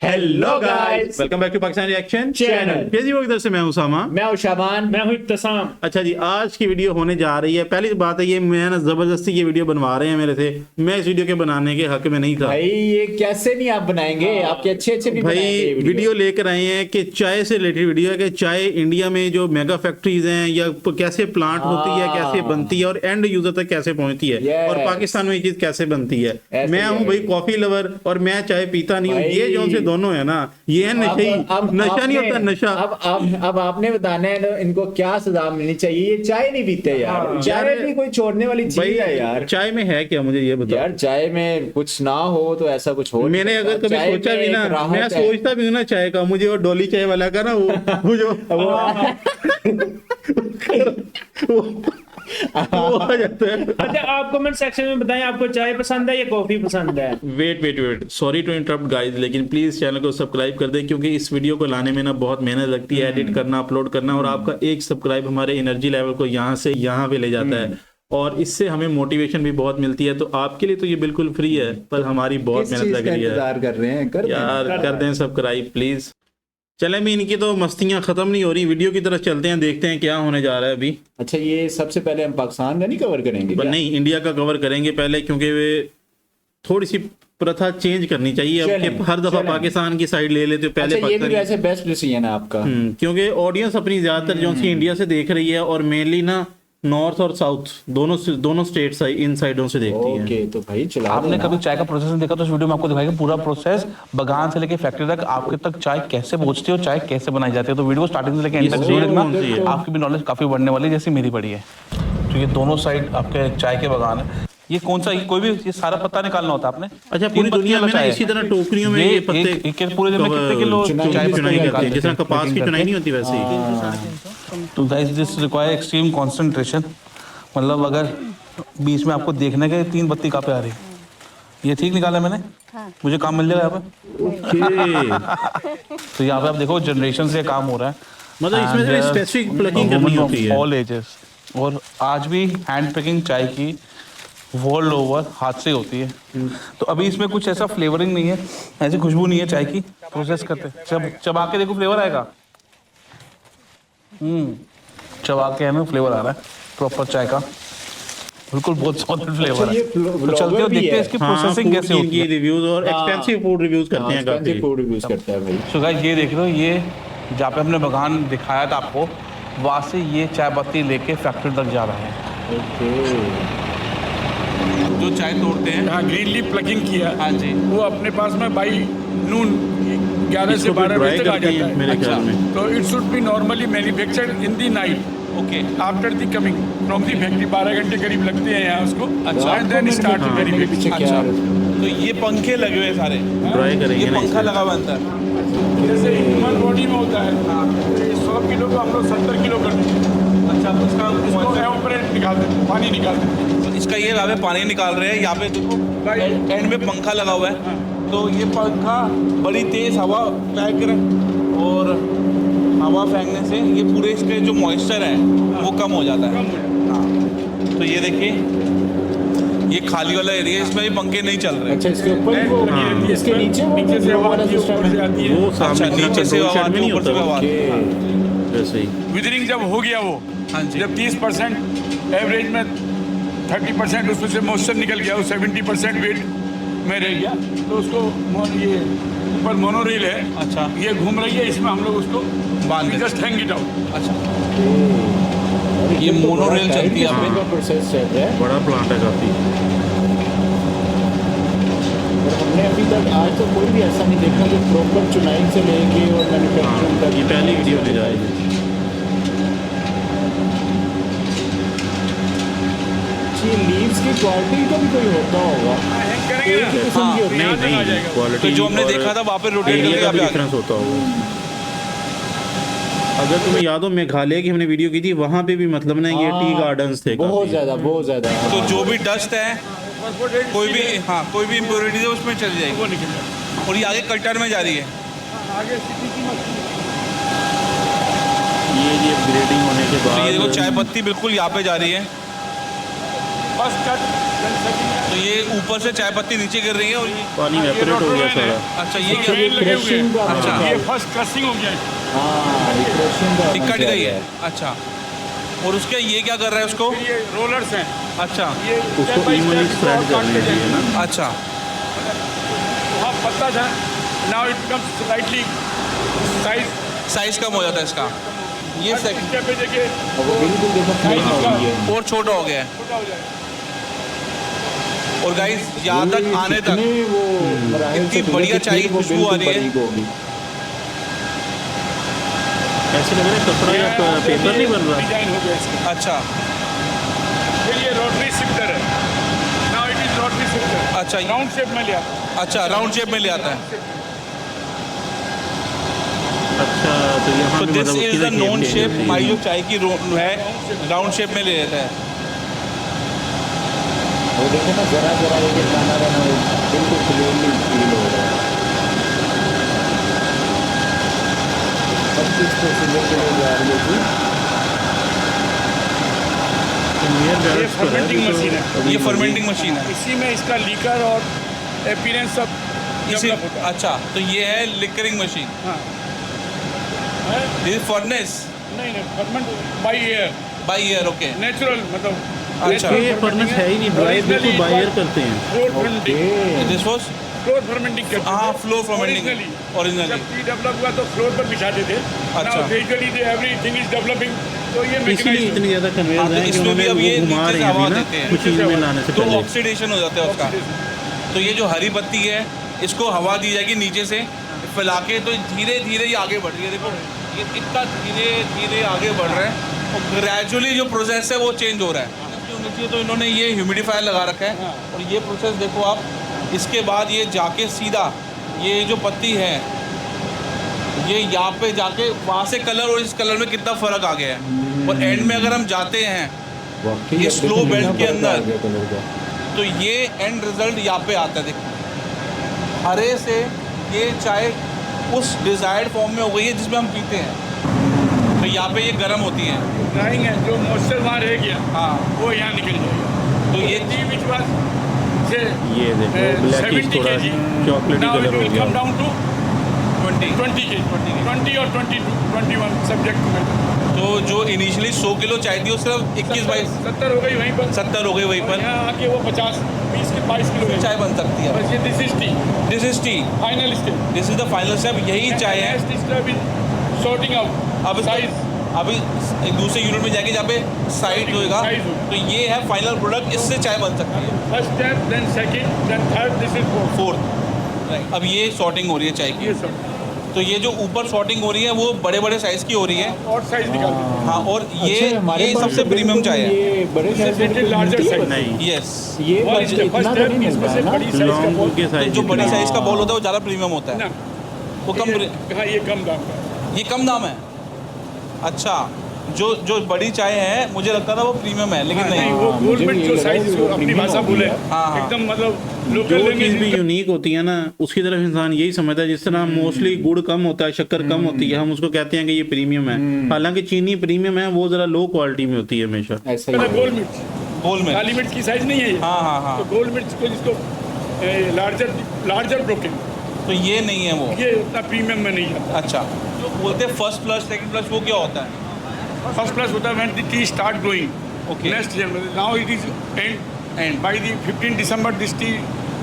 Hello guys, welcome back to Pakistan reaction channel. कैसी हो? इधर से मैं उसामा। मैं हूं शाबान। मैं हूं इब्तिसाम। अच्छा जी, आज की वीडियो होने जा रही है। पहली बात है ये मैं ना जबरदस्ती ये वीडियो बनवा रहे हैं मेरे से। मैं इस वीडियो के बनाने के हक में नहीं था भाई ये कैसे नहीं आप बनाएंगे? आपके अच्छे भी बनाएंगे ये भाई। वीडियो लेकर आए हैं कि चाय से रिलेटेड वीडियो है कि चाय इंडिया में जो मेगा फैक्ट्रीज हैं या कैसे प्लांट होती है, कैसे बनती है और एंड यूजर तक कैसे पहुंचती है, Yes. और पाकिस्तान में ये चीज कैसे बनती है। ऐसे मैं ही हूँ है। भाई कॉफी लवर और मैं चाय पीता नहीं हूँ। भाई। ये जो से दोनों है ना, ये है नशे ही। नशा नहीं होता, नशा। अब आपने बताना है ना इनको क्या सजा मिलनी चाहिए। ये चाय नहीं पीते यार। चाय भी कोई छोड़ने वाली चीज है यार। चाय में है क्या, मुझे ये बताओ यार चाय में कुछ ना हो तो ऐसा कुछ हो। मैंने अगर कभी चाय सोचा में भी ना, एक राहत मैं है। सोचता भी हूँ ना चाय का, मुझे वो डोली चाय वाला का ना वो जो वो आ जाता है। अच्छा, आप कमेंट सेक्शन में बताएं आपको चाय पसंद है या कॉफी पसंद है। Wait sorry to interrupt guys, लेकिन प्लीज चैनल को सब्सक्राइब कर दें क्योंकि इस वीडियो को लाने में ना बहुत मेहनत लगती है, एडिट करना, अपलोड करना, और आपका एक सब्सक्राइब हमारे एनर्जी लेवल को यहाँ से यहाँ पे ले जाता है और इससे हमें मोटिवेशन भी बहुत मिलती है। तो आपके लिए तो ये बिल्कुल फ्री है, पर हमारी बहुत किस मेहनत चीज लग का रही है इंतजार कर रहे हैं? कर दें। यार। कर दें सब्सक्राइब प्लीज। चलें भी, इनकी तो मस्तियां खत्म नहीं हो रही। वीडियो की तरफ चलते हैं, देखते हैं क्या होने जा रहा है अभी। अच्छा, ये सबसे पहले हम पाकिस्तान का नहीं कवर करेंगे पर क्या? नहीं, इंडिया का कवर करेंगे पहले, क्योंकि वे थोड़ी सी प्रथा चेंज करनी चाहिए। अब चलें, कि हर दफा चलें। पाकिस्तान की साइड ले लेते हो पहले अच्छा, ये भी पाकिस्तान वैसे बेस्ट डिसीजन है आपका। क्योंकि ऑडियंस अपनी ज्यादातर जो सी इंडिया से देख रही है और मेनली ना नॉर्थ और साउथ दोनों स्टेट्स इन साइडों से देखती है। ओके, तो भाई चला आपने देना। कभी चाय का प्रोसेस नहीं देखा तो इस वीडियो में आपको दिखाएंगे पूरा प्रोसेस, बगान से लेके फैक्ट्री तक आपके तक चाय कैसे पहुंचती है और चाय कैसे बनाई जाती है। तो वीडियो को स्टार्टिंग से लेके एंड तक ये जरूर कौन सी है? देखना, आपकी भी नॉलेज काफी बढ़ने वाली है जैसी मेरी बढ़ी है। तो ये दोनों साइड आपके चाय के बगान है। ये कौन सा, कोई भी ये सारा पत्ता निकालना होता है आपने। अच्छा, पूरी दुनिया में ना इसी तरह टोकरियों में ये पत्ते एक पूरे दिन में कितने किलो चुनाई चाय करती है, निकालते जिस तरह हैं, कपास की packing चुनाई नहीं करते होती वैसे ही। तो guys this require extreme concentration. मतलब अगर बीच में आपको देखने के 3 बत्ती कहाँ पे आ रही है, ये ठीक निकाला मैंने। मुझे काम मिल जाएगा यहाँ पे। ओके, तो यहाँ पे आप देखो जनरेशन से काम हो रहा है। मतलब इसमें से स्पेसिफिक प्लगिंग करनी होती है। All ages. और आज भी हैंड पैकिंग चाय की वर्ल्ड ओवर हाथ से होती है। तो अभी इसमें कुछ ऐसा फ्लेवरिंग नहीं है, ऐसी खुशबू नहीं है चाय की। प्रोसेस करते जब चबा के देखो फ्लेवर आएगा। चबा के है ना फ्लेवर आ रहा है प्रॉपर चाय का, बिल्कुल बहुत सॉलिड फ्लेवर अच्छा, ये है। तो चलते और देखते हैं इसकी प्रोसेसिंग कैसे होती है। रिव्यूज और एक्सपेंसिव फूड रिव्यूज करते हैं काफी। फूड रिव्यूज करता है भाई। सो गाइस ये देख लो, ये जहाँ पे हमने बगान दिखाया था आपको, वहाँ से ये चाय पत्ती लेके फैक्ट्री तक जा रहा है। ओके, जो चाय तोड़ते हैं, हाँ, ग्रीन लीफ प्लगिंग किया। हाँ जी, वो अपने पास में बाई नून 11 से इसको 12 ड्राई बजे तक आ करते जाता हैं है। मेरे अच्छा। ख्याल में। तो it should be normally manufactured in the night okay. After the coming from the factory. 12 घंटे करीब लगते हैं यहाँ उसको। अच्छा। एंड देन स्टार्ट हाँ, मेरे मैन्युफैक्चर। पीछे क्या अच्छा, तो ये पंखे लगे हुए हैं सारे, ड्राई करेंगे ये ना पंखा इसे। लगा हुआ है अंदर। जैसे ह्यूमन बॉडी में होता है, तो ये 100 किलो का हम लोग 70 किलो कर देते हैं। अच्छा, उसका इसको एवापोरेट निकाल देते हैं, पानी निकाल देते हैं। तो इसका ये यहाँ पे पानी निकाल रहे हैं। यहाँ पे देखो एंड में पंखा लगा हुआ है। तो ये पंखा बड़ी तेज हवा फेंक रहा है और हवा फेंकने से ये पूरे इसके जो मॉइस्चर है वो कम हो जाता है। हाँ, तो ये देखिए, ये खाली वाला एरिया, इसमें भी पंखे नहीं चल रहे। अच्छा, इसके ऊपर ही वो हाँ। इसके नीचे वो नीचे से वो हवा वाला आती है, सिस्टम ऊपर से है। आती है। वो अच्छा, सामने नीचे से कंट्रोल शेड में नहीं ऊपर से होता हवा आती है। ओके, वैसे ही। विदरिंग जब हो गया वो, हाँ जी। जब 30% एवरेज में 30% उसमें से मॉइस्चर निकल गया, वो 70% वेट में रह गया, तो उसको ये ऊपर मोनोरेल है। अच्छा। ये घूम रही है, इसमें हम लोग उसको बांध देते जस्ट हैंग इट आउट। अच्छा, ये तो मोनोरेल बड़ा चलती है टाइम यहाँ पे। का प्रोसेस चल रहा है। बड़ा प्लांट है काफी। और हमने अभी तक आज तो कोई भी ऐसा नहीं देखा जो प्रॉपर चुनाई से लेके और मैन्युफैक्चरिंग तक। ये पहली वीडियो ले जाएगी। ये लीव्स की क्वालिटी का भी कोई होता होगा। हैंग करेंगे एक ही ना, किस्म की होती है। यहाँ तक आ नहीं, जाएगा। क्वालिटी तो जो हमने देखा था वहाँ पे रोटेट एरिया करके का यहाँ भी पे आ डिफरेंस होता होगा। अगर तुम्हें याद हो मेघालय की हमने वीडियो की थी, वहां पे भी मतलब ना ये टी गार्डन्स थे बहुत काफी। ज्यादा बहुत ज्यादा। तो जो भी डस्ट है, कोई भी, हाँ, कोई भी इम्प्योरिटी है उसमें चली वो जाएगी। निकल जाएगा। और ये आगे कल्टर में जा रही है। आगे सिटी की मछली। ये ग्रेडिंग होने के तो ये देखो बाद चाय पत्ती बिल्कुल यहाँ पे जा रही है। फर्स्ट कट तो ये ऊपर से चाय पत्ती नीचे गिर रही है और ये पानी वेपोरेट हो गया सारा। अच्छा ये क्या फैन लगे हुए क्रशिंग का हैं। अच्छा। ये फर्स्ट क्रशिंग हो गया है। हाँ ये क्रशिंग का ये होना कट गई चाहिए। है। अच्छा और उसके ये क्या कर रहा है उसको? फिर ये रोलर्स हैं। अच्छा ये उसको step by evenly step spread इसको करने काटते के लिए जाएंगे। ना। अच्छा वहाँ पतला था, now it becomes slightly size। Size कम हो जाता है इसका। ये हर सेकंड step पे देखिए और वो बिल्कुल देखो साइज फ्लेम इसका हो गई है। और छोटा हो गया है। छोटा हो जाएगा। और गाइस यहाँ तक ये आने जितने तक वो मराहिल इतनी से बढ़िया गुजरे चाय की फिर वो खुशबू आ रही है। बिल्कुल बारीक होगी। ऐसे लग रहा है कपड़ा या पेपर नहीं बन रहा। डिजाइन हो गया इसका। अच्छा फिर ये रोटरी सिफ्टर है। Now it is rotary sifter. अच्छा राउंड शेप में लिया। अच्छा राउंड शेप में ले आता है। अच्छा तो यहाँ तो पे दिस मतलब इज उसकी द नॉन shape शेप होती है। हमारी जो चाय की है राउंड शेप में ले लेता है। वो देखो ना जरा जरा ये दाना दाना वो बिल्कुल क्लियरली फील हो रहा है। सब चीज़ को सिले के लिए जा रही है जी। Conveyor ये belts पर है, fermenting तो machine है। अभी ये फर्मेंटिंग मशीन है। इसी में इसका लीकर और अपीयरेंस सब इसी डेवलप होता है। अच्छा तो ये है लिकरिंग मशीन। हाँ। है? दिस फर्नेस नहीं नहीं ferment by air by year okay. Natural मतलब अच्छा। ये फर्नेस है ही नहीं, ड्राई बिल्कुल बायर करते हैं। Floor fermenting this was floor fermenting करते हाँ थे। Flow fermenting originally. जब टी डेवलप हुआ तो फ्लोर पर बिछाते थे। अच्छा। बेसिकली एवरीथिंग इज डेवलपिंग तो ये इसीलिए मैकेनाइज्ड इतनी ज्यादा हाँ, कन्वेयर तो है कि इसमें भी उन्होंने अब ये वो घुमा नीचे रही से है हवा अभी ना देते हैं। मशीन में लाने से तो पहले। ऑक्सीडेशन हो जाता है उसका। तो ये जो हरी पत्ती है इसको हवा दी जाएगी नीचे से फैला के तो धीरे धीरे ये आगे बढ़ रही है। देखो ये कितना धीरे धीरे आगे बढ़ रहा है और ग्रेजुअली जो प्रोसेस है वो चेंज हो रहा है। तो इन्होंने ये ह्यूमिडिफायर लगा रखा है और ये प्रोसेस देखो आप। इसके बाद ये जाके सीधा ये जो पत्ती है ये यहाँ पे जाके वहाँ से कलर और इस कलर में कितना फ़र्क आ गया है। और एंड में अगर हम जाते हैं वाकई ये अब slow देखो belt कितना के फर्क अंदर। आ गया कलर का। तो ये एंड रिजल्ट यहाँ पे आता है। देखो हरे से ये चाय उस डिज़ायर्ड फॉर्म में हो गई है जिसमें हम पीते हैं। तो यहाँ पे ये गर्म होती है। ड्राइंग है जो मॉइस्चर वहाँ रह गया हाँ वो यहाँ निकल जाएगा। तो ये टी विच वाज से ये देखो ब्लैकिश 70 थोड़ा kg चॉकलेटी now it कलर हो will come गया। down to 20 20 kg 20 और 22 21 सब्जेक्ट मैटर। तो जो इनिशियली 100 किलो चाय थी वो सिर्फ 21-22 70 हो गई वहीं पर 70 हो गई वहीं और पर यहाँ आके वो 50 20 के 22 किलो चाय बन सकती है। बस ये this is T this is T final stage this is the final step. यही चाय है। सॉर्टिंग आउट अब साइज अभी एक दूसरे यूनिट में जाके जहाँ पे साइड होएगा Size होगा। तो ये है फाइनल प्रोडक्ट। इससे चाय बन सकती है। First step then second then third this is fourth fourth right. अब ये सॉर्टिंग हो रही है चाय की। ये सब तो ये जो ऊपर सॉर्टिंग हो रही है वो बड़े बड़े साइज की हो रही है। और साइज निकाल दीजिए। हाँ और ये अच्छा, हमारे ये पास सबसे तो प्रीमियम बिल्कुल चाय है। ये बड़े साइज Little में larger मिलती है size। बस। नहीं यस ये One बस step, first इतना तो step, नहीं इसमें मिलता से है ना। बड़ी साइज का लॉन्ग बॉल के साइज जो बड़ी जितना। साइज का बॉल होता है वो ज़्यादा प्रीमियम होता ना है। वो कम हाँ ये कम दाम का है। ये कम दाम है। अच्छा जो बड़ी चाय है मुझे लगता था वो प्रीमियम है लेकिन हाँ, नहीं नहीं। वो मुझे गोल्ड भी में यही जो लगा साइज कि वो अपनी premium भाषा होती बोले है। हाँ, हाँ। एकदम मतलब जो लोकल चीज़ भी लैंग्वेज यूनिक होती है ना उसकी तरफ इंसान यही समझता है। जिस तरह मोस्टली गुड़ कम होता है शक्कर कम होती है हम उसको कहते हैं कि ये प्रीमियम है। हालांकि चीनी प्रीमियम है वो जरा लो क्वालिटी में होती है हमेशा। ऐसा ही है। गोल्ड मिर्च बोल में काली मिर्च की साइज नहीं है ये। हाँ हाँ हाँ। तो गोल्ड मिर्च को जिसको लार्जर ब्रोकन तो ये नहीं है वो। ये उतना प्रीमियम में नहीं जाता। अच्छा जो बोलते हैं फर्स्ट प्लस सेकंड प्लस वो क्या होता है? फर्स्ट प्लस होता है when the tea start growing Okay. Next year now it is end by the 15 December this tea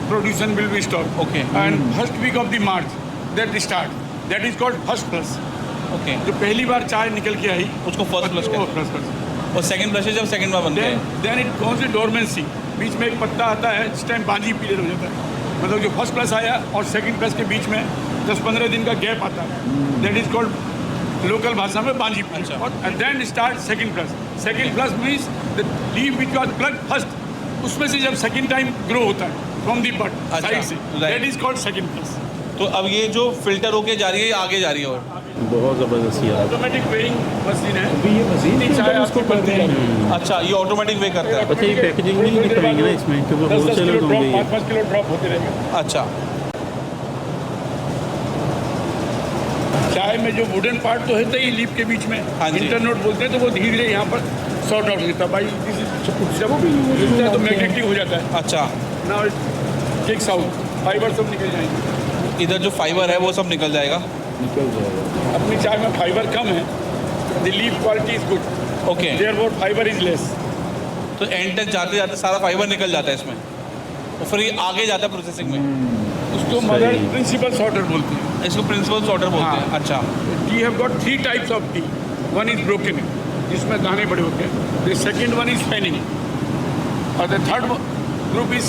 production will be stop Okay. And first week of the March that start that is called first plus. Okay जो पहली बार चाय निकल के आई उसको first plus वो कहते first plus हैं और सेकंड प्लस है जब सेकंड बार बनता है। Then it goes in dormancy बीच में एक पत्ता आता है जिस टाइम बांझी पीरियड हो जाता है। मतलब जो फर्स्ट प्लस आया और सेकंड प्लस के बीच में 10-15 दिन का गैप आता है दैट इज कॉल्ड लोकल भाषा में बांझी अच्छा। Period. And then start second plus. Second plus means the leaf which was plug first उसमें से जब सेकंड टाइम ग्रो होता है फ्रॉम दी बट अच्छा, साइड से right. That is called second plus. तो अब ये जो फिल्टर होके जा रही है ये आगे जा रही है और बहुत ज़बरदस्त यार। ऑटोमेटिक वेइंग मशीन है। अभी ये मशीन इतनी चाय उसको आपको कर बनती रहे है। हैं। अच्छा ये ऑटोमेटिक वे करता है। अच्छा ये पैकेजिंग भी नहीं दिखाएंगे ना इसमें क्योंकि 10-10 होलसेलर किलो होंगे ड्रॉप ये। 5-5 किलो ड्रॉप होते रहेंगे। अच्छा चाय में जो वुडन पार्ट तो है ही लीफ के बीच में हाँ जी। इंटरनोट बोलते हैं तो वो धीरे धीरे यहाँ पर सॉर्ट आउट होता है भाई, जब उठता है तो मैग्नेटिक हो जाता है अच्छा, ना, किक्स आउट, फाइबर सब निकल जाएंगे। इधर जो फाइबर है वो सब निकल जाएगा। निकल जाएगा। अपनी चाय में फाइबर कम है, the leaf quality is good, okay, therefore fibre is less. तो एंड तक जाते जाते सारा फाइबर निकल जाता है इसमें, और फिर ये आगे जाता है प्रोसेसिंग में। उसको मदर प्रिंसिपल सॉर्टर बोलते हैं। इसको प्रिंसिपल सॉर्टर बोलते हैं। हाँ। अच्छा, tea have got 3 types of tea, one is broken, जिसमें दाने बड़े होते हैं, the second one is fanning, और the third group is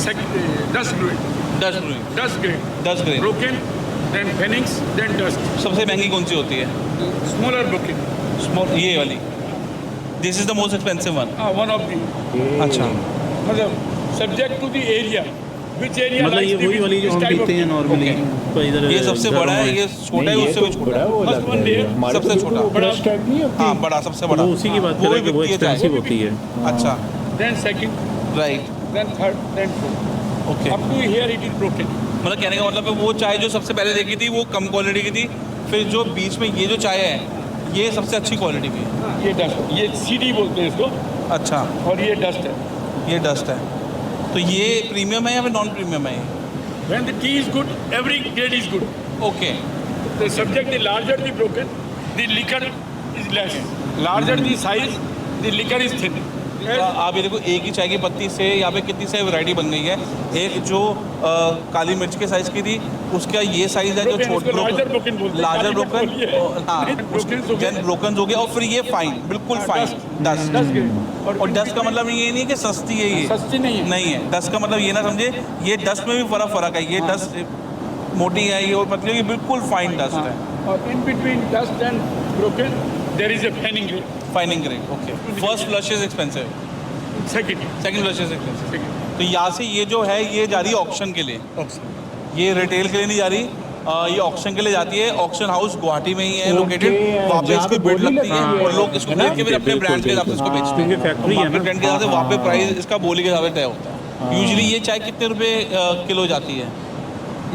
dust grade, 10 grade, broken, then fannings, then dust. सबसे महंगी कौन सी होती है? स्मॉलर ब्रोकन, स्मॉल, ये वाली, this is the most expensive one. One of the, अच्छा, मतलब subject to the area, which area मतलब ये वही वाली जो हम पीते हैं नॉर्मली। तो इधर ये सबसे बड़ा है, ये छोटा है, नहीं, ये उससे तो भी छोटा बड़ा है। वो First लगता one है। layer, हमारे सबसे तो छोटा। बड़ा स्ट्राइक नहीं होती। हाँ, बड़ा, सबसे बड़ा। वो उसी की बात कर रहे हैं कि वो बिकती है चाय। एक्सपेंसिव होती है। अच्छा, then second, right, then third, then fourth, okay. Up to here it is broken. मतलब कहने का मतलब है वो चाय जो सबसे पहले देखी थी वो कम क्वालिटी की थी, फिर जो बीच में ये जो चाय है ये सबसे अच्छी क्वालिटी की है। ये डस्ट, ये सीडी बोलते हैं इसको, अच्छा, और ये डस्ट है। ये डस्ट है। तो ये प्रीमियम है या फिर नॉन प्रीमियम है? When the tea is good, every grade is good. Okay, The subject, the larger the broken, the liquor is less. Larger the size, the liquor is thin. आप ये देखो, एक ही चाय की पत्ती से यहाँ पे कितनी सारी वैरायटी बन गई है। एक जो काली मिर्च के साइज की थी उसका ये साइज है जो Broken, छोटा, इसको larger broken बोलते हैं। लार्जर काली मिर्च ब्रोकन, बोलिए। हाँ, Broken हो गया। देन ब्रोकन हो गया, और फिर ये फाइन, बिल्कुल फाइन डस्ट। 10 grade. और डस्ट का मतलब ये नहीं है कि सस्ती है, ये सस्ती नहीं है। नहीं है। डस्ट का मतलब ये ना समझे, ये डस्ट में भी फर्क है। ये डस्ट मोटी है, ये और पतली है, ये बिल्कुल फाइन डस्ट है, और in between dust and broken, there is a fanning grade. Fining grade. Okay, first flush is expensive, Second. Second flush is expensive. Second. तो यहाँ से ये जो है ये जा रही है ऑक्शन के लिए, ये रिटेल के लिए नहीं जा रही, ये ऑक्शन के लिए जाती है। ऑक्शन हाउस गुवाहाटी में ही है लोकेटेड, वहाँ पे जहाँ इसकी पे बिड बोली लगती है लगती है। और लोग इसको है ना? खरीद के फिर अपने ब्रांड के हिसाब से इसको बेचते हैं। क्योंकि फैक्ट्री है ना। मार्केट ट्रेंड के हिसाब से वहाँ पे प्राइस इसका बोली के हिसाब से तय होता है। यूजुअली ये चाय कितने रुपए किलो जाती है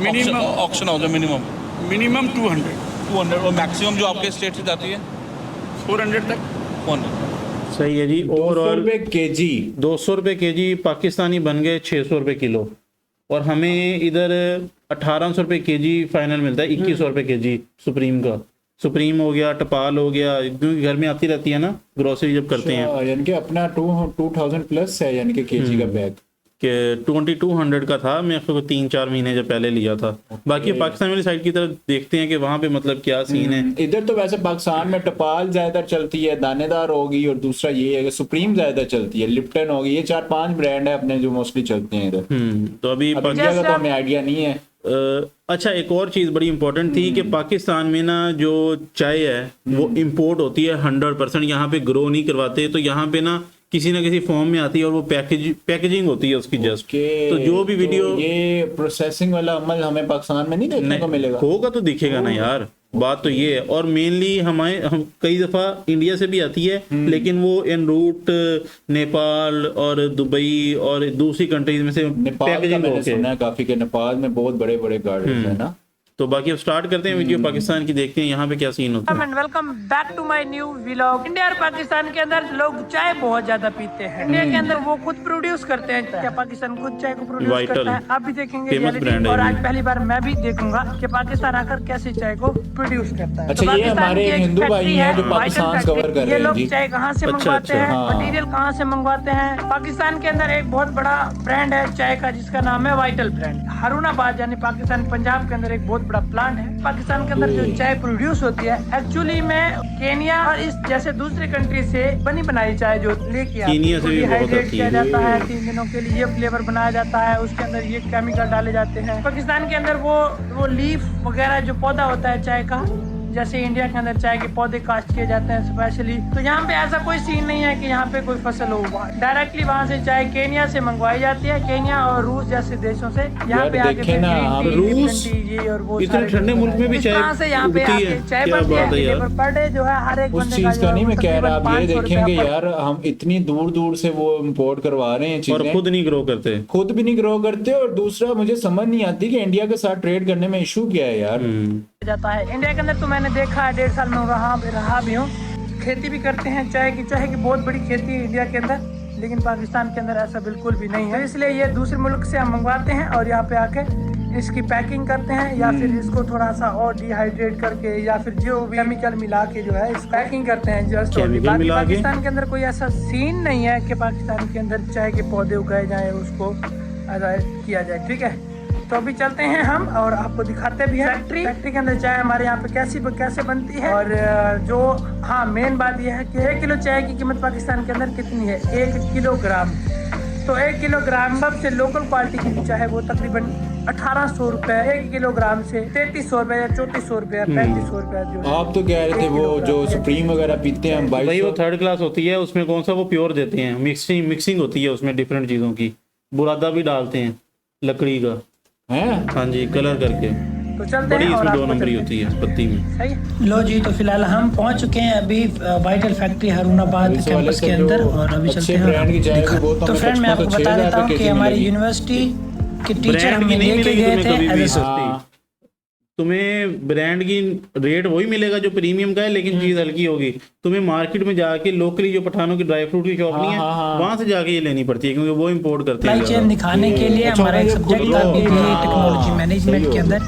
Minimum, ऑक्शन हाउस में? Minimum minimum 200. 200, और मैक्सिमम जो आपके स्टेट से जाती है 400 तक. 100। सही है जी। 200 ओवरऑल रुपए केजी। 200 रुपये केजी पाकिस्तानी बन गए 600 रुपये किलो, और हमें इधर 1800 रुपये केजी फाइनल मिलता है, 2100 रुपये केजी सुप्रीम का। सुप्रीम हो गया, टपाल हो गया, क्योंकि घर में आती रहती है ना ग्रोसरी जब करते हैं, यानी कि अपना 2000 प्लस है, यानी कि केजी का बैग कि 2200 का था। मैं 3-4 महीने जब पहले लिया था। बाकी पाकिस्तान वाली साइड की तरफ देखते हैं कि वहाँ पे मतलब क्या सीन है। इधर तो वैसे पाकिस्तान में टपाल ज्यादा चलती है, दानेदार होगी, और दूसरा ये है कि सुप्रीम ज्यादा चलती है, लिप्टन होगी। ये 4-5 ब्रांड है अपने जो मोस्टली चलते हैं इधर। तो अभी अब इंडिया का तो हमें आइडिया नहीं है। अच्छा, एक और चीज़ बड़ी इंपॉर्टेंट थी कि पाकिस्तान में ना जो चाय है वो इंपोर्ट होती है 100%, यहाँ पे ग्रो नहीं करवाते। तो यहाँ पे ना किसी ना किसी फॉर्म में आती है और वो पैकेजिंग होती है उसकी जस्ट। तो जो भी वीडियो तो ये प्रोसेसिंग वाला अमल हमें पाकिस्तान में नहीं देखने को मिलेगा। होगा तो दिखेगा ना यार, बात तो ये है। और मेनली हम कई दफा इंडिया से भी आती है, लेकिन वो एन रूट नेपाल और दुबई और दूसरी कंट्रीज में से नेपाल का पैकेजिंग मैंने होके। सुना है काफी के नेपाल में बहुत बड़े बड़े गार्डन है ना। तो बाकी अब स्टार्ट करते हैं वीडियो पाकिस्तान की, देखते हैं यहाँ पे क्या सीन होता है। And welcome back to my new vlog. India और पाकिस्तान के अंदर लोग चाय बहुत ज्यादा पीते हैं। इंडिया के अंदर वो खुद प्रोड्यूस करते हैं, क्या पाकिस्तान खुद चाय को प्रोड्यूस Vital, करता है? आप भी देखेंगे famous reality, brand है और ये। आज पहली बार मैं भी देखूंगा कि पाकिस्तान आकर कैसे चाय को प्रोड्यूस करता है। अच्छा, तो ये पाकिस्तान हमारे की एक हिंदू भाई फैक्ट्री हैं है, जो Vital पाकिस्तान फैक्ट्री। cover कर रहे ये हैं लोग जी। चाय कहाँ से अच्छा, मंगवाते अच्छा, हैं, हाँ। मटीरियल कहाँ से मंगवाते हैं? पाकिस्तान के अंदर एक बहुत बड़ा ब्रांड है चाय का जिसका नाम है वाइटल ब्रांड। हारूनाबाद यानी पाकिस्तान पंजाब के अंदर एक बहुत बड़ा प्लांट है। पाकिस्तान के अंदर जो चाय प्रोड्यूस होती है एक्चुअली में केनिया और इस जैसे दूसरी कंट्री से बनी बनाई चाय जो लेके आती है, केनिया से भी बहुत डिहाइड्रेट आती किया है। जाता है 3 दिनों के लिए, ये फ्लेवर बनाया जाता है, उसके अंदर ये केमिकल डाले जाते हैं। पाकिस्तान के अंदर वो लीफ वगैरह जो पौधा होता है चाय का, जैसे इंडिया के अंदर चाय के पौधे कास्ट किए जाते हैं स्पेशली, तो यहाँ पे ऐसा कोई सीन नहीं है कि यहाँ पे कोई फसल हो। डायरेक्टली वहाँ से चाय केनिया से मंगवाई जाती है, केनिया और रूस जैसे देशों से यहाँ यार पे आके देखे ना, green tea, रूस Lipton tea, ये और वो इतने सारे ठंडे मुल्क में भी चाय कहाँ से यहाँ पे उगती आके है, चाय क्या बनती बात है यार। पर डे जो है हर एक उस बंदे चीज जो का है नहीं मैं वो कह रहा, आप ये तकरीबन 500 देखेंगे रुपया यार हम इतनी दूर दूर से वो इम्पोर्ट करवा रहे हैं और चीजें, खुद नहीं ग्रो करते। खुद भी नहीं ग्रो करते। और दूसरा मुझे समझ नहीं आती कि इंडिया के साथ ट्रेड करने में इशू क्या है यार। जाता है। इंडिया के अंदर तो मैंने देखा है, 1.5 साल में रहा भी हूँ, खेती भी करते हैं चाय की बहुत बड़ी खेती है इंडिया के अंदर, लेकिन पाकिस्तान के अंदर ऐसा बिल्कुल भी नहीं है। इसलिए ये दूसरे मुल्क से हम मंगवाते हैं और यहाँ पे आके इसकी पैकिंग करते हैं या फिर इसको थोड़ा सा और डिहाइड्रेट करके या फिर जो भी केमिकल मिला के जो है इस पैकिंग करते हैं जस्ट। बाकी पाकिस्तान के अंदर कोई ऐसा सीन नहीं है कि पाकिस्तान के अंदर चाय के पौधे उगाए जाए, उसको किया जाए। ठीक है, तो अभी चलते हैं हम और आपको दिखाते भी हैं फैक्ट्री के अंदर चाय हमारे यहाँ पे कैसे बनती है। और जो हाँ मेन बात यह है कि 1 किलो चाय की कीमत पाकिस्तान के अंदर कितनी है, 1 किलोग्राम। तो 1 किलोग्राम सबसे लोकल क्वालिटी की चाय वो तकरीबन 1800 रुपए 1 किलोग्राम से 3300 रुपए या 3400 रुपए या 3500 रुपए। जो आप तो कह रहे थे वो जो सुप्रीम वगैरह पीते हैं हम भाई वो थर्ड क्लास होती है, उसमें कौन सा वो प्योर देते हैं, मिक्सिंग होती है उसमें डिफरेंट चीज़ों की, बुरादा भी डालते हैं लकड़ी का है। हाँ जी, कलर करके तो चलते बड़ी हैं और इसमें 2 आपको नंबरी होती है पत्ती में। सही लो जी, तो फिलहाल हम पहुंच चुके हैं अभी वाइटल फैक्ट्री हारूनाबाद कैंपस के अंदर और अभी चलते हैं। तो फ्रेंड मैं आपको बता देता हूँ कि हमारी यूनिवर्सिटी के टीचर हमें लेके गए थे। तुम्हें ब्रांड की रेट वही मिलेगा जो प्रीमियम का है, लेकिन चीज हल्की होगी। तुम्हें मार्केट में जाके लोकली जो पठानों की ड्राई फ्रूट की शॉप नहीं है वहां से जाके ये लेनी पड़ती है, क्योंकि वो इम्पोर्ट करते हैं। सप्लाई चेन दिखाने के लिए हमारा एक सब्जेक्ट था बीबीए टेक्नोलॉजी मैनेजमेंट के अंदर,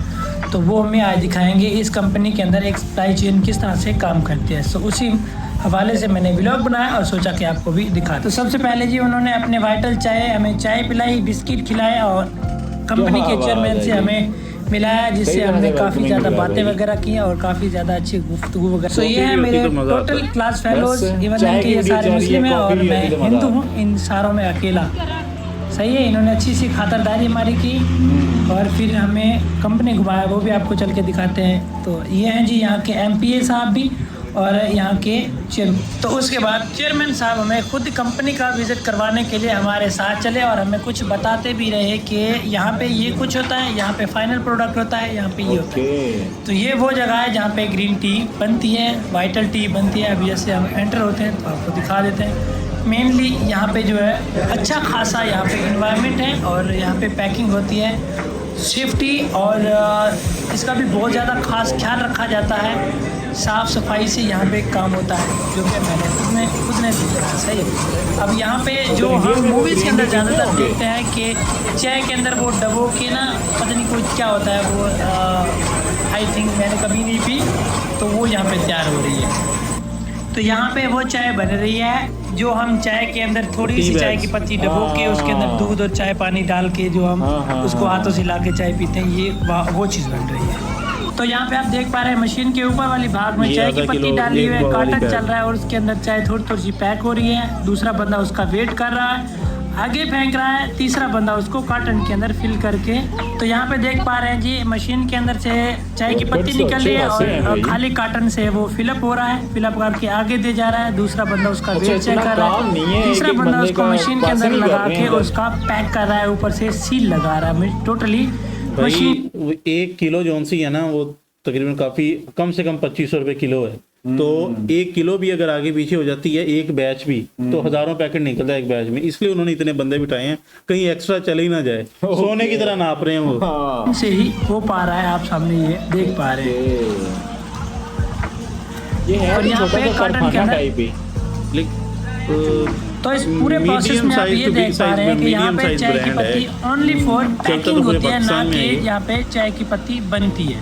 तो वो हमें आज दिखाएंगे इस कंपनी के अंदर एक सप्लाई चेन किस तरह से काम करती है। सो उसी हवाले से मैंने व्लॉग बनाया और सोचा कि आपको भी दिखा। तो सबसे पहले जी उन्होंने अपने वाइटल चाय हमें चाय पिलाई, बिस्किट खिलाए और कंपनी के चेयरमैन से हमें मिलाया, जिससे हमने काफ़ी ज़्यादा बातें वगैरह की और काफ़ी ज़्यादा अच्छी गुफ्तगू वगैरह। तो ये है मेरे टोटल क्लास फेलोज, इवन कि ये सारे मुस्लिम हैं और मैं हिंदू हूँ, इन सारों में अकेला। सही है, इन्होंने अच्छी सी खातरदारी हमारी की और फिर हमें कंपनी घुमाया, वो भी आपको चल के दिखाते हैं। तो ये हैं जी यहाँ के MPA साहब भी और यहाँ के चेयरमैन। तो उसके बाद चेयरमैन साहब हमें खुद कंपनी का विज़िट करवाने के लिए हमारे साथ चले और हमें कुछ बताते भी रहे कि यहाँ पे ये कुछ होता है, यहाँ पे फाइनल प्रोडक्ट होता है, यहाँ पे ये होता है। तो ये वो जगह है जहाँ पे ग्रीन टी बनती है, वाइटल टी बनती है। अभी जैसे हम एंटर होते हैं तो आपको दिखा देते हैं। मेनली यहाँ पे जो है अच्छा खासा यहाँ पे इन्वायरमेंट है और यहाँ पे पैकिंग होती है, सेफ्टी और इसका भी बहुत ज़्यादा खास ख्याल रखा जाता है। साफ़ सफाई से यहाँ पे काम होता है, जो कि मैंने खुद ने सीखा है। सही है। अब यहाँ पे जो हम मूवीज़ के अंदर ज़्यादातर देखते हैं कि चाय के अंदर वो डबो के ना पता नहीं कुछ क्या होता है, वो आई थिंक मैंने कभी नहीं पी, तो वो यहाँ पे तैयार हो रही है। तो यहाँ पे वो चाय बन रही है जो हम चाय के अंदर थोड़ी सी चाय की पत्ती डबो के उसके अंदर दूध और चाय पानी डाल के जो हम उसको हाथों से ला के चाय पीते हैं, ये वो चीज़ बन रही है। तो यहाँ पे आप देख पा रहे हैं मशीन के ऊपर वाली भाग में चाय की पत्ती डाली हुई है, कार्टन चल रहा है और उसके अंदर चाय थोड़ी थोड़ी सी पैक हो रही है। दूसरा बंदा उसका वेट कर रहा है, आगे फेंक रहा है, तीसरा बंदा उसको कार्टन के अंदर फिल करके। तो यहाँ पे देख पा रहे हैं जी मशीन के अंदर से चाय की पत्ती निकल रही है और खाली कार्टन से वो फिलअप हो रहा है, फिलअप करके आगे दे जा रहा है। दूसरा बंदा उसका वेट चेक कर रहा है, तीसरा बंदा उसको मशीन के अंदर लगा के उसका पैक कर रहा है, ऊपर से सील लगा रहा है। टोटली मशीन 1 किलो जोनसी है ना, वो तकरीबन काफ़ी कम से कम 2500 रुपये किलो है। तो 1 किलो भी अगर आगे पीछे हो जाती है एक बैच भी, तो हजारों पैकेट निकलता है एक बैच में। इसलिए उन्होंने इतने बंदे बिठाए हैं, कहीं एक्स्ट्रा चले ही ना जाए। सोने की तरह नाप रहे हैं वो से ही हो पा रहा है, आप सामने ये देख पा रहे हैं। और यहाँ पे कार्टन के अंदर तो इस पूरे प्रोसेस में आप ये देख पा रहे हैं कि यहाँ पे चाय की पत्ती ओनली फॉर पैकिंग होती है, ना कि यहाँ पे चाय की पत्ती बनती है।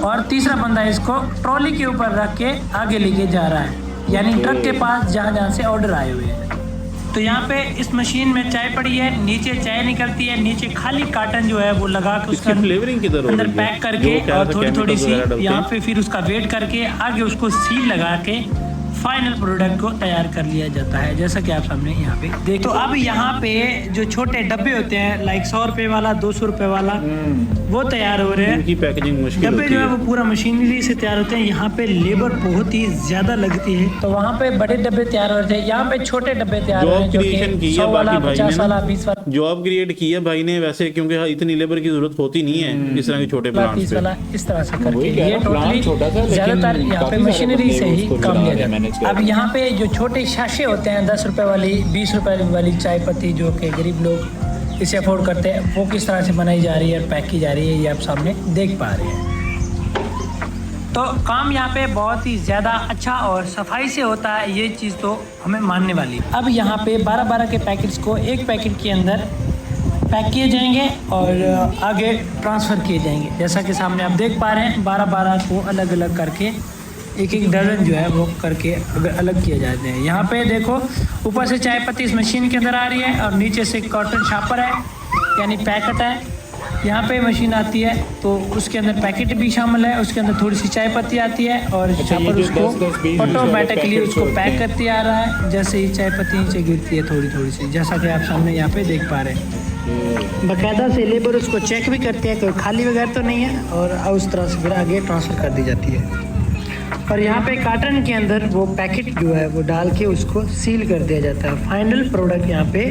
और तीसरा बंदा इसको ट्रॉली के ऊपर रख के आगे लेके जा रहा है, यानी ट्रक के पास जहाँ से ऑर्डर आए हुए हैं। तो यहाँ पे इस मशीन में चाय पड़ी है, नीचे चाय निकलती है, नीचे खाली कार्टन जो है वो लगा के उसका फ्लेवरिंग की तरह अंदर पैक करके और थोड़ी थोड़ी सी यहाँ पे फिर उसका वेट करके आगे उसको सील लगा के फाइनल प्रोडक्ट को तैयार कर लिया जाता है, जैसा कि आप सामने यहाँ पे देख। तो अब यहाँ पे जो छोटे डब्बे होते हैं लाइक 100 रुपए वाला 200 रुपए वाला वो तैयार हो रहे हैं। उनकी पैकेजिंग मुश्किल डब्बे जो है वो पूरा मशीनरी से तैयार होते हैं। यहाँ पे लेबर बहुत ही ज्यादा लगती है, तो वहाँ पे बड़े डब्बे तैयार हो रहे थे, यहाँ पे छोटे डब्बे तैयार हो रहे हैं जो कि 100 वाला 50 वाला 20 वाला जॉब क्रिएट की है भाई ने वैसे, क्योंकि इतनी लेबर की जरूरत होती नहीं है इस तरह के छोटे प्लांट्स 30 वाला इस तरह से करके। ये टोटली ज्यादातर यहाँ पे मशीनरी से ही काम लिया जाता है। अब यहाँ पे जो छोटे शाशे होते हैं 10 रुपए वाली 20 रुपए वाली चाय पत्ती जो कि गरीब लोग इसे अफोर्ड करते हैं, वो किस तरह से बनाई जा रही है और पैक की जा रही है, ये आप सामने देख पा रहे हैं। तो काम यहाँ पे बहुत ही ज़्यादा अच्छा और सफाई से होता है, ये चीज़ तो हमें मानने वाली है। अब यहाँ पे 12-12 के पैकेट्स को एक पैकेट के अंदर पैक किए जाएंगे और आगे ट्रांसफ़र किए जाएंगे। जैसा कि सामने आप देख पा रहे हैं 12-12 को अलग अलग करके एक डजन जो है वो करके अलग किए जाते हैं। यहाँ पे देखो ऊपर से चाय पत्ती इस मशीन के अंदर आ रही है और नीचे से कॉटन शापर है यानी पैकेट है। यहाँ पे मशीन आती है तो उसके अंदर पैकेट भी शामिल है, उसके अंदर थोड़ी सी चाय पत्ती आती है और शापर उसको ऑटोमेटिकली उसको पैक करते आ रहा है। जैसे ही चाय पत्ती नीचे गिरती है थोड़ी थोड़ी सी, जैसा कि आप सामने यहाँ पे देख पा रहे हैं। बाकायदा से लेबर उसको चेक भी करते हैं कोई खाली वगैरह तो नहीं है और उस तरह से फिर आगे ट्रांसफ़र कर दी जाती है। और यहाँ पे कार्टन के अंदर वो पैकेट जो है वो डाल के उसको सील कर दिया जाता है। फाइनल प्रोडक्ट यहाँ पे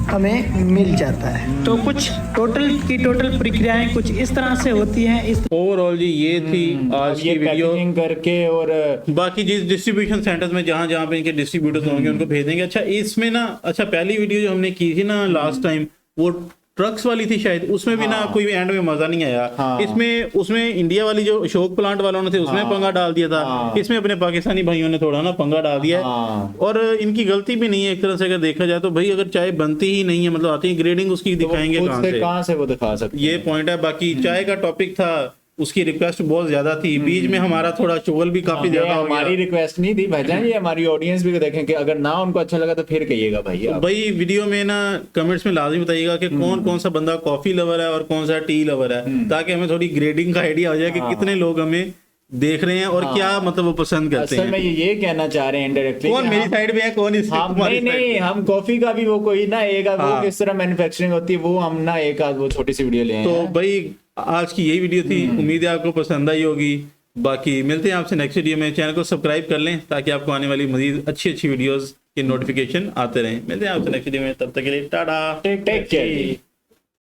हमें मिल जाता है। तो कुछ टोटल प्रक्रियाएं कुछ इस तरह से होती हैं। इस ओवरऑल जी ये थी आज की वीडियो। पैकेजिंग करके और बाकी जिस डिस्ट्रीब्यूशन सेंटर्स में जहाँ जहाँ पे इनके डिस्ट्रीब्यूटर्स होंगे उनको भेज देंगे। अच्छा इसमें ना, अच्छा पहली वीडियो जो हमने की थी ना लास्ट टाइम वो ट्रक्स वाली थी शायद, उसमें भी ना कोई भी एंड में मजा नहीं आया। इसमें उसमें इंडिया वाली जो अशोक प्लांट वालों ने थे उसमें पंगा डाल दिया था। इसमें अपने पाकिस्तानी भाइयों ने थोड़ा ना पंगा डाल दिया है और इनकी गलती भी नहीं है एक तरह से अगर देखा जाए तो। भाई अगर चाय बनती ही नहीं है मतलब आती है ग्रेडिंग उसकी दिखाएंगे कहाँ से वो दिखा सकते, ये पॉइंट है। बाकी चाय का टॉपिक था, उसकी रिक्वेस्ट बहुत ज्यादा थी, बीच में हमारा थोड़ा चोल भी काफी ज्यादा हो गया। हमारी रिक्वेस्ट नहीं थी भाईजान, ये हमारी ऑडियंस भी देखें कि अगर ना उनको अच्छा लगा तो फिर कहिएगा भैया। भाई वीडियो में ना कमेंट्स में लाजमी बताइएगा कि कौन कौन सा बंदा कॉफी लवर है और कौन सा टी लवर है, ताकि हमें थोड़ी ग्रेडिंग का आइडिया हो जाए कि कितने लोग हमें देख रहे हैं और क्या मतलब वो पसंद करते हैं। असल में ये कहना चाह रहे हैं इनडायरेक्टली कौन मेरी साइड पे है कौन इस नहीं हम कॉफी का भी वो कोई ना एक वो किस तरह मैन्युफैक्चरिंग होती है वो हम ना एक आध वो छोटी सी वीडियो ले। तो भाई आज की यही वीडियो थी, उम्मीद है आपको पसंद आई होगी। बाकी मिलते हैं आपसे नेक्स्ट वीडियो में। चैनल को सब्सक्राइब कर लें ताकि आपको आने वाली मजीद अच्छी वीडियोस के नोटिफिकेशन आते रहें। मिलते हैं आपसे नेक्स्ट वीडियो में, तब तक के लिए टाटा, टेक केयर।